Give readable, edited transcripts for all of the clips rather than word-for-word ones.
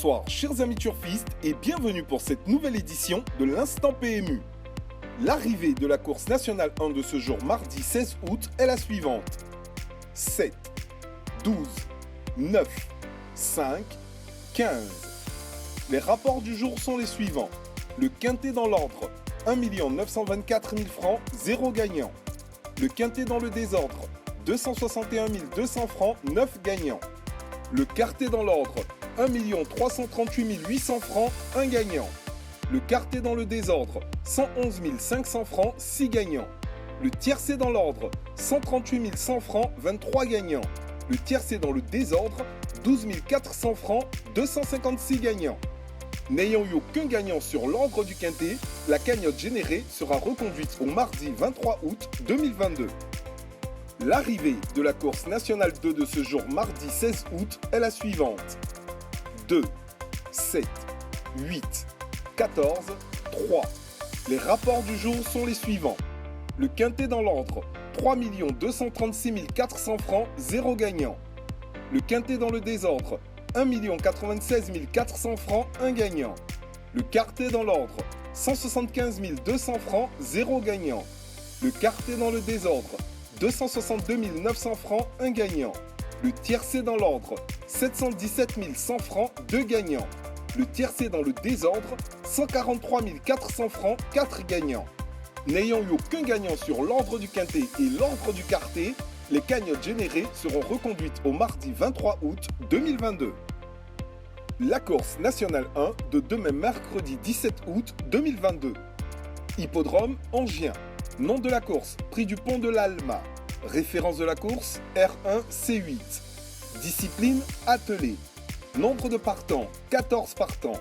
Bonsoir chers amis turfistes et bienvenue pour cette nouvelle édition de l'Instant PMU. L'arrivée de la course nationale 1 de ce jour mardi 16 août est la suivante. 7, 12, 9, 5, 15. Les rapports du jour sont les suivants. Le quintet dans l'ordre, 1 924 000 francs, 0 gagnant. Le quintet dans le désordre, 261 200 francs, 9 gagnants. Le quartet dans l'ordre, 1 338 800 francs, 1 gagnant. Le quartet dans le désordre, 111 500 francs, 6 gagnants. Le tiercé dans l'ordre, 138 100 francs, 23 gagnants. Le tiercé dans le désordre, 12 400 francs, 256 gagnants. N'ayant eu aucun gagnant sur l'ordre du quintet, la cagnotte générée sera reconduite au mardi 23 août 2022. L'arrivée de la course nationale 2 de ce jour mardi 16 août est la suivante. 2, 7, 8, 14, 3. Les rapports du jour sont les suivants. Le quintet dans l'ordre, 3 236 400 francs, 0 gagnant. Le quintet dans le désordre, 1 96 400 francs, 1 gagnant. Le quartet dans l'ordre, 175 200 francs, 0 gagnant. Le quartet dans le désordre, 262 900 francs, 1 gagnant. Le tiercé dans l'ordre, 717 100 francs, 2 gagnants. Le tiercé dans le désordre, 143 400 francs, 4 gagnants. N'ayant eu aucun gagnant sur l'ordre du quintet et l'ordre du quartet, les cagnottes générées seront reconduites au mardi 23 août 2022. La course nationale 1 de demain mercredi 17 août 2022. Hippodrome Angien. Nom de la course, prix du pont de l'Alma. Référence de la course, R1C8. Discipline, attelé. Nombre de partants, 14 partants.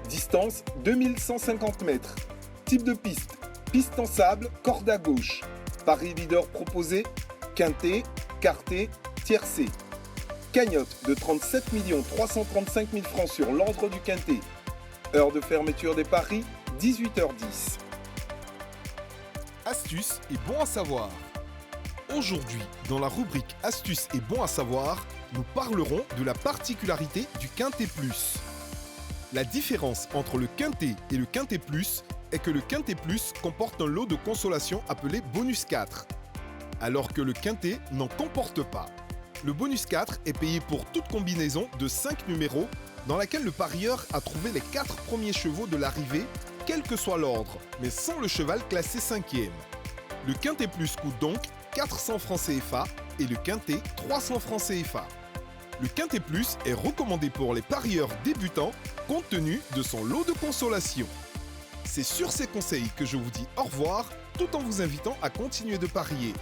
Distance, 2150 mètres. Type de piste, piste en sable, corde à gauche. Paris leader proposé, quintet, quartet, tiercé. Cagnotte de 37 335 000 francs sur l'ordre du quintet. Heure de fermeture des paris, 18h10. Astuces et bons à savoir. Aujourd'hui, dans la rubrique Astuces et bons à savoir, nous parlerons de la particularité du Quintet Plus. La différence entre le Quintet et le Quintet Plus est que le Quintet Plus comporte un lot de consolation appelé Bonus 4, alors que le Quintet n'en comporte pas. Le Bonus 4 est payé pour toute combinaison de 5 numéros dans laquelle le parieur a trouvé les 4 premiers chevaux de l'arrivée, quel que soit l'ordre, mais sans le cheval classé 5e. Le Quintet Plus coûte donc 400 francs CFA et le Quintet 300 francs CFA. Le Quintet Plus est recommandé pour les parieurs débutants compte tenu de son lot de consolation. C'est sur ces conseils que je vous dis au revoir tout en vous invitant à continuer de parier.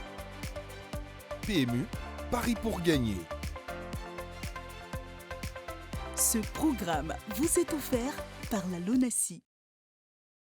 PMU, Paris pour gagner. Ce programme vous est offert par la LONASI.